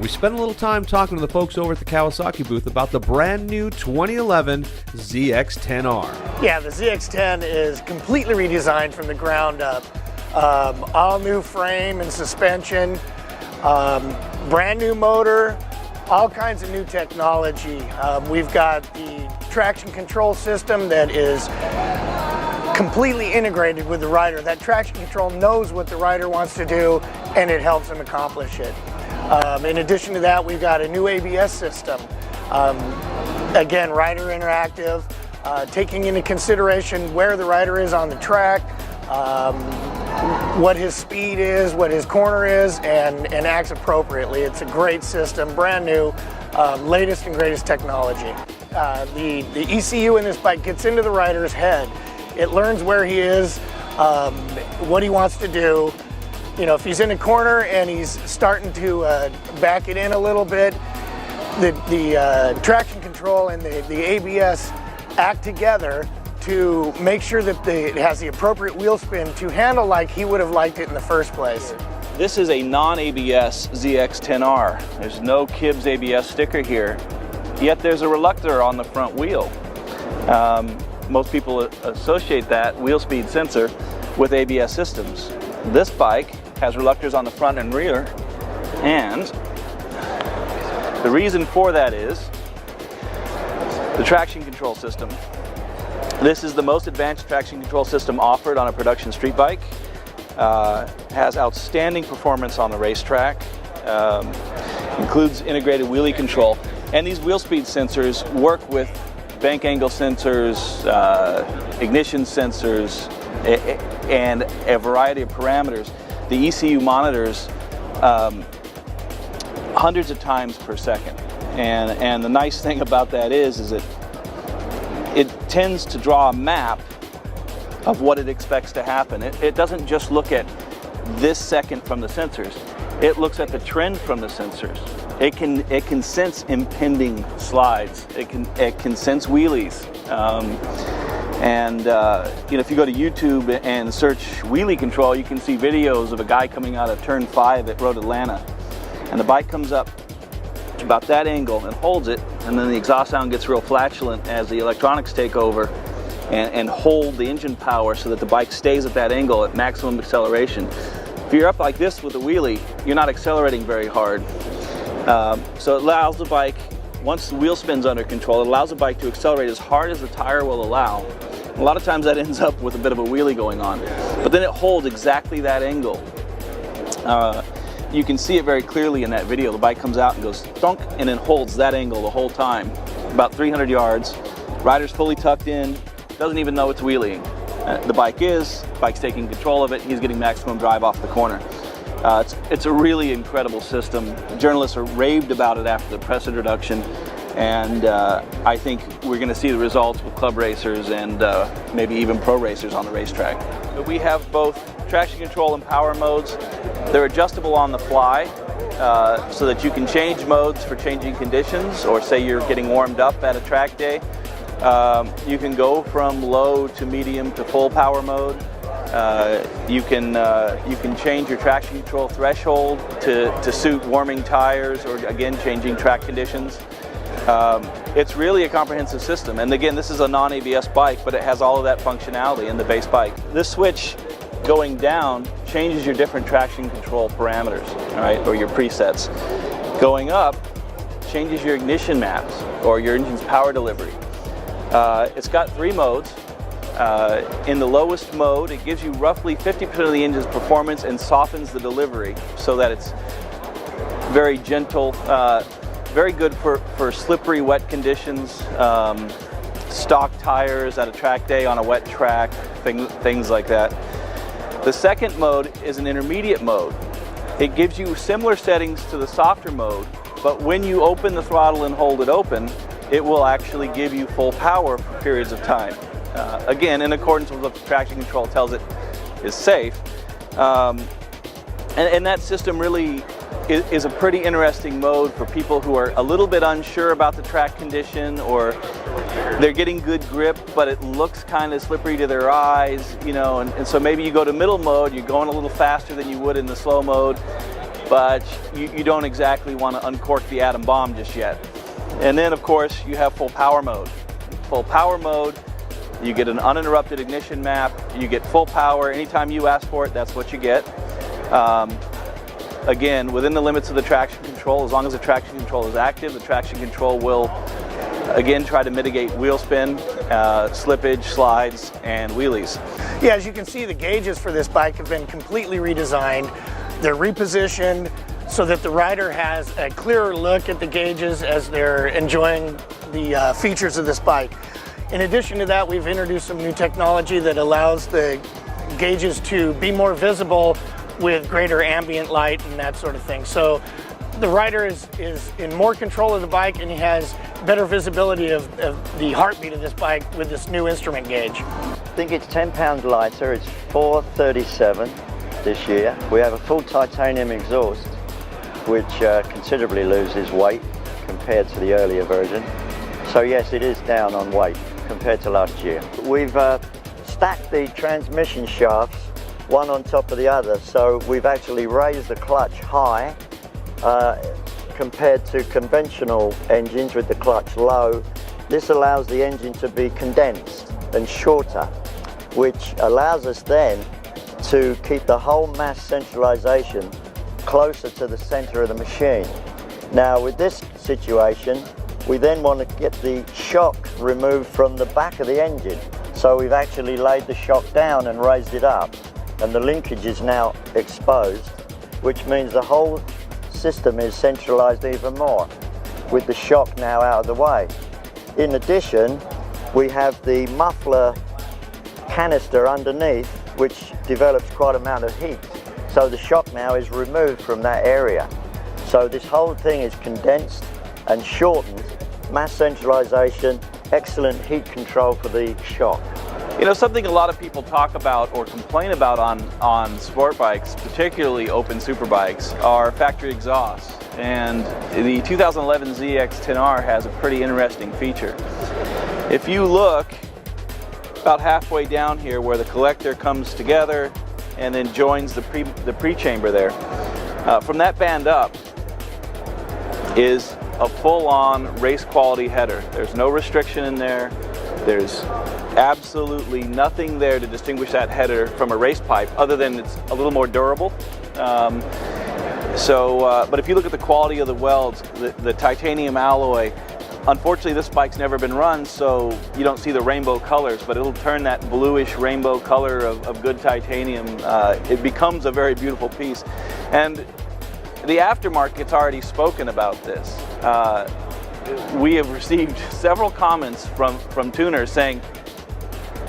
We spent a little time talking to the folks over at the Kawasaki booth about the brand new 2011 ZX10R. Yeah, the ZX10 is completely redesigned from the ground up. All new frame and suspension, brand new motor, all kinds of new technology. We've got the traction control system that is completely integrated with the rider. That traction control knows what the rider wants to do and it helps him accomplish it. In addition to that, we've got a new ABS system. Again, rider interactive, taking into consideration where the rider is on the track, what his speed is, what his corner is, and acts appropriately. It's a great system, brand new, latest and greatest technology. The ECU in this bike gets into the rider's head. It learns where he is, what he wants to do. You know, if he's in a corner and he's starting to back it in a little bit, the traction control and the ABS act together to make sure that it has the appropriate wheel spin to handle like he would have liked it in the first place. This is a non-ABS ZX10R. There's no Kibbs ABS sticker here, yet there's a reluctor on the front wheel. Most people associate that wheel speed sensor with ABS systems. This bike has reluctors on the front and rear, and the reason for that is the traction control system. This is the most advanced traction control system offered on a production street bike. Has outstanding performance on the racetrack, includes integrated wheelie control, and these wheel speed sensors work with bank angle sensors, ignition sensors, and a variety of parameters. The ECU monitors hundreds of times per second, and the nice thing about that is that it tends to draw a map of what it expects to happen. It doesn't just look at this second from the sensors. It looks at the trend from the sensors. It can sense impending slides. It can sense wheelies. You know, if you go to YouTube and search wheelie control, you can see videos of a guy coming out of turn 5 at Road Atlanta, and the bike comes up to about that angle and holds it, and then the exhaust sound gets real flatulent as the electronics take over and hold the engine power so that the bike stays at that angle at maximum acceleration. If you're up like this with a wheelie, you're not accelerating very hard. So it allows the bike, once the wheel spin's under control, it allows the bike to accelerate as hard as the tire will allow. A lot of times that ends up with a bit of a wheelie going on, but then it holds exactly that angle. You can see it very clearly in that video. The bike comes out and goes thunk, and then holds that angle the whole time, about 300 yards. Rider's fully tucked in, doesn't even know it's wheeling. The bike's taking control of it, he's getting maximum drive off the corner. It's a really incredible system. Journalists are raved about it after the press introduction, and I think we're going to see the results with club racers and maybe even pro racers on the racetrack. But we have both traction control and power modes. They're adjustable on the fly, so that you can change modes for changing conditions, or say you're getting warmed up at a track day. You can go from low to medium to full power mode. You can change your traction control threshold to suit warming tires, or again changing track conditions. It's really a comprehensive system, and again, this is a non-ABS bike, but it has all of that functionality in the base bike. This switch going down changes your different traction control parameters, all right, or your presets. Going up changes your ignition maps or your engine's power delivery. It's got 3 modes. In the lowest mode, it gives you roughly 50% of the engine's performance and softens the delivery so that it's very gentle, very good for slippery, wet conditions, stock tires at a track day on a wet track, things like that. The second mode is an intermediate mode. It gives you similar settings to the softer mode, but when you open the throttle and hold it open, it will actually give you full power for periods of time. Again, in accordance with what the traction control tells it is safe. And that system really is a pretty interesting mode for people who are a little bit unsure about the track condition, or they're getting good grip, but it looks kind of slippery to their eyes, you know, and so maybe you go to middle mode, you're going a little faster than you would in the slow mode, but you don't exactly want to uncork the atom bomb just yet. And then of course you have full power mode. Full power mode, you get an uninterrupted ignition map, you get full power. Anytime you ask for it, that's what you get. Again, within the limits of the traction control, as long as the traction control is active, the traction control will again try to mitigate wheel spin, slippage, slides, and wheelies. Yeah, as you can see, the gauges for this bike have been completely redesigned. They're repositioned so that the rider has a clearer look at the gauges as they're enjoying the features of this bike. In addition to that, we've introduced some new technology that allows the gauges to be more visible with greater ambient light and that sort of thing. So the rider is in more control of the bike, and he has better visibility of the heartbeat of this bike with this new instrument gauge. I think it's 10 pounds lighter. It's 437 this year. We have a full titanium exhaust, which considerably loses weight compared to the earlier version. So yes, it is down on weight compared to last year. We've stacked the transmission shafts one on top of the other, so we've actually raised the clutch high compared to conventional engines with the clutch low. This allows the engine to be condensed and shorter, which allows us then to keep the whole mass centralization closer to the center of the machine. Now with this situation, we then want to get the shock removed from the back of the engine. So we've actually laid the shock down and raised it up, and the linkage is now exposed, which means the whole system is centralized even more, with the shock now out of the way. In addition, we have the muffler canister underneath, which develops quite an amount of heat. So the shock now is removed from that area. So this whole thing is condensed and shortened, mass centralization, excellent heat control for the shock. You know, something a lot of people talk about or complain about on sport bikes, particularly open superbikes, are factory exhausts. And the 2011 ZX10R has a pretty interesting feature. If you look about halfway down here where the collector comes together and then joins the pre-chamber there, from that band up is a full-on race quality header. There's no restriction in there. There's absolutely nothing there to distinguish that header from a race pipe, other than it's a little more durable. But if you look at the quality of the welds, the titanium alloy, unfortunately this bike's never been run, so you don't see the rainbow colors, but it'll turn that bluish rainbow color of good titanium. It becomes a very beautiful piece. And the aftermarket's already spoken about this. We have received several comments from tuners saying,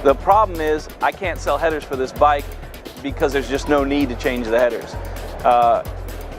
the problem is I can't sell headers for this bike because there's just no need to change the headers.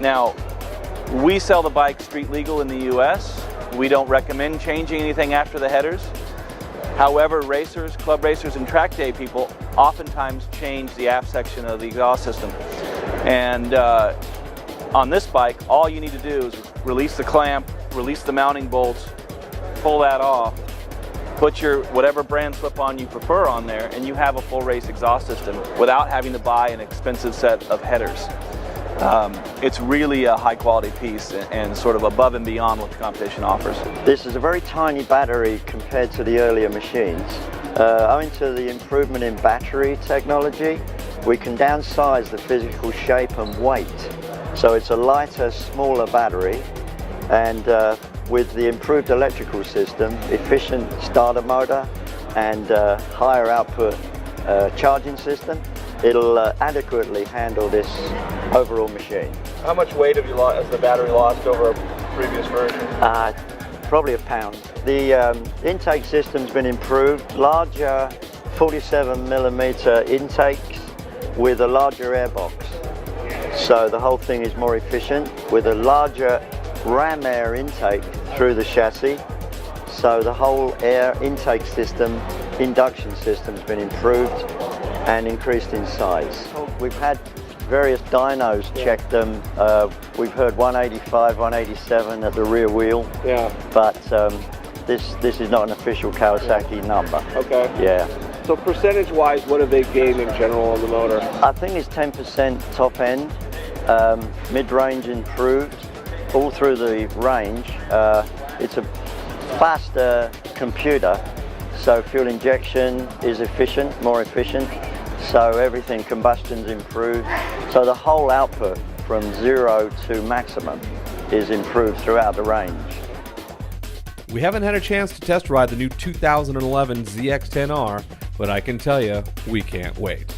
Now, we sell the bike street legal in the US. We don't recommend changing anything after the headers. However, racers, club racers, and track day people oftentimes change the aft section of the exhaust system. And on this bike, all you need to do is release the clamp, release the mounting bolts, pull that off, put your whatever brand slip-on you prefer on there, and you have a full race exhaust system without having to buy an expensive set of headers. It's really a high quality piece and sort of above and beyond what the competition offers. This is a very tiny battery compared to the earlier machines. Owing to the improvement in battery technology, we can downsize the physical shape and weight. So it's a lighter, smaller battery, and with the improved electrical system, efficient starter motor, and higher output charging system, it'll adequately handle this overall machine. How much weight has the battery lost over a previous version? Probably a pound. The intake system's been improved, larger 47mm intakes with a larger airbox. So the whole thing is more efficient with a larger ram air intake through the chassis. So the whole air intake system, induction system's been improved and increased in size. We've had various dynos check them. We've heard 185, 187 at the rear wheel. Yeah. But this is not an official Kawasaki number. Okay. Yeah. So percentage-wise, what have they gained in general on the motor? I think it's 10% top end. mid-range improved, all through the range. It's a faster computer, so fuel injection is efficient, more efficient, so everything, combustion's improved. So the whole output from 0 to maximum is improved throughout the range. We haven't had a chance to test ride the new 2011 ZX10R, but I can tell you, we can't wait.